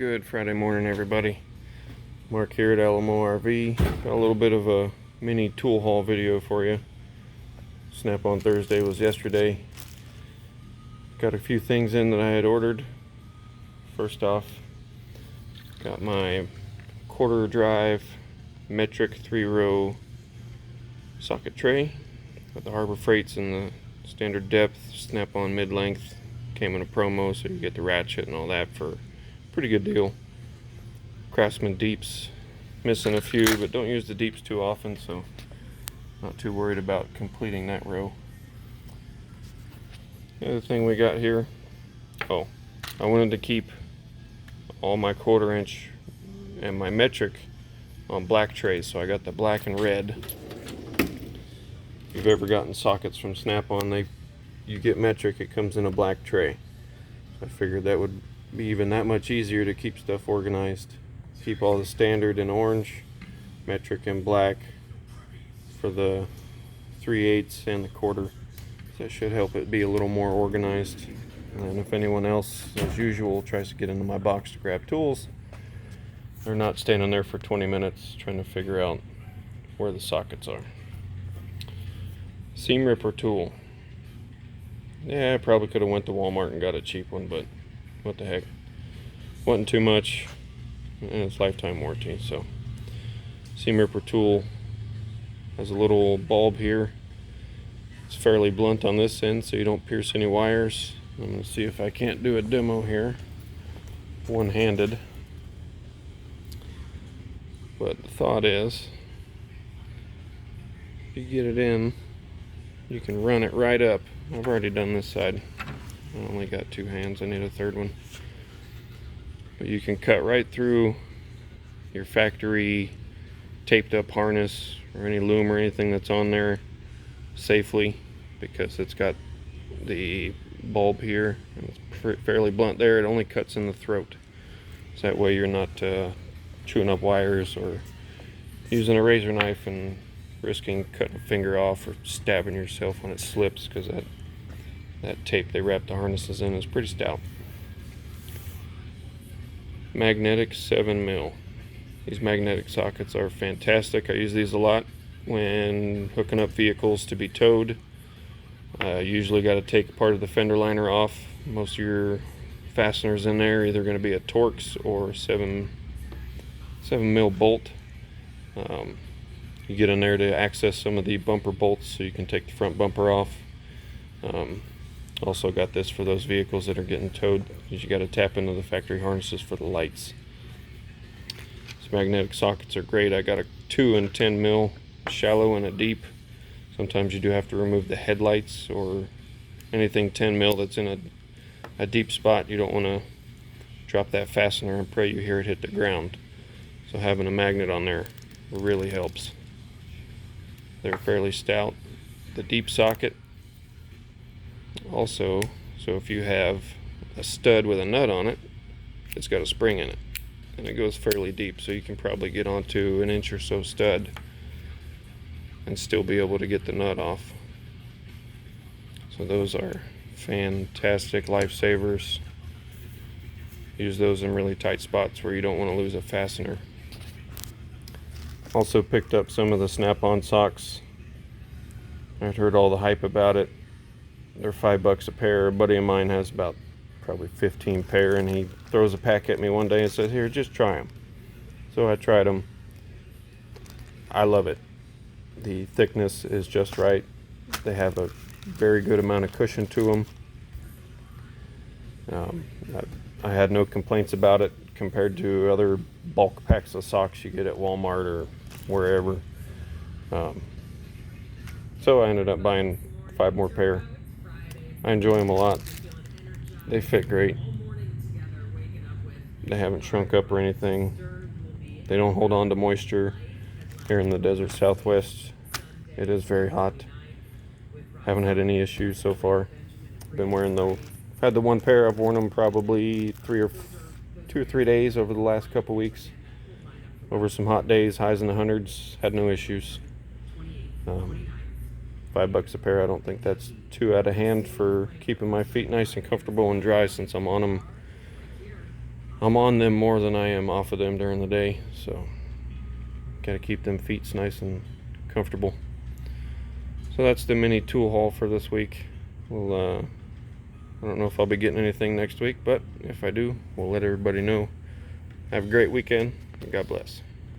Good Friday morning, everybody. Mark here at Alamo RV. Got a little bit of a mini tool haul video for you. Snap-on Thursday was yesterday. Got a few things in that I had ordered. First off, got my quarter drive metric 3-row socket tray. Got the Harbor Freights in the standard depth, Snap-on mid-length. Came in a promo, so you get the ratchet and all that for a pretty good deal. Craftsman deeps, missing a few, but don't use the deeps too often, so not too worried about completing that row. The other thing we got here, I wanted to keep all my 1/4 inch and my metric on black trays, so I got the black and red. If you've ever gotten sockets from Snap-on, you get metric, it comes in a black tray. So I figured that would be even that much easier to keep stuff organized. Keep all the standard in orange, metric in black for the 3/8 and the 1/4. So that should help it be a little more organized. And if anyone else, as usual, tries to get into my box to grab tools, they're not standing there for 20 minutes trying to figure out where the sockets are. Seam ripper tool. Yeah, I probably could have went to Walmart and got a cheap one, but what the heck. Wasn't too much, and it's lifetime warranty. So seam ripper tool has a little bulb here. It's fairly blunt on this end, so you don't pierce any wires. I'm going to see if I can't do a demo here one-handed. But the thought is, if you get it in, you can run it right up. I've already done this side. I only got 2 hands. I need a third one. But you can cut right through your factory taped up harness or any loom or anything that's on there safely, because it's got the bulb here and it's fairly blunt there. It only cuts in the throat, so that way you're not chewing up wires or using a razor knife and risking cutting a finger off or stabbing yourself when it slips, because that tape they wrap the harnesses in is pretty stout. Magnetic 7mm. These magnetic sockets are fantastic. I use these a lot when hooking up vehicles to be towed. Usually got to take part of the fender liner off. Most of your fasteners in there are either going to be a Torx or 7mm bolt. You get in there to access some of the bumper bolts so you can take the front bumper off. Also got this for those vehicles that are getting towed, because you got to tap into the factory harnesses for the lights. These magnetic sockets are great. I got a 2 and 10mm shallow and a deep. Sometimes you do have to remove the headlights or anything 10mm that's in a deep spot. You don't want to drop that fastener and pray you hear it hit the ground. So having a magnet on there really helps. They're fairly stout. The deep socket also, so if you have a stud with a nut on it, it's got a spring in it, and it goes fairly deep, so you can probably get onto 1 inch or so stud and still be able to get the nut off. So those are fantastic lifesavers. Use those in really tight spots where you don't want to lose a fastener. Also picked up some of the Snap-on socks. I've heard all the hype about it. They're $5 a pair. A buddy of mine has about probably 15 pair, and he throws a pack at me one day and says, "Here, just try them." So I tried them. I love it. The thickness is just right. They have a very good amount of cushion to them. I had no complaints about it compared to other bulk packs of socks you get at Walmart or wherever. So I ended up buying 5 more pair. I enjoy them a lot. They fit great. They haven't shrunk up or anything. They don't hold on to moisture. Here in the desert Southwest, it is very hot. Haven't had any issues so far. Been wearing had the 1 pair. I've worn them probably 2 or 3 days over the last couple weeks. Over some hot days, highs in the hundreds, had no issues. $5 a pair. I don't think that's too out of hand for keeping my feet nice and comfortable and dry, since I'm on them I'm on them more than I am off of them during the day, so gotta keep them feet nice and comfortable. So that's the mini tool haul for this week. We'll I don't know if I'll be getting anything next week, but if I do, we'll let everybody know. Have a great weekend, and God bless.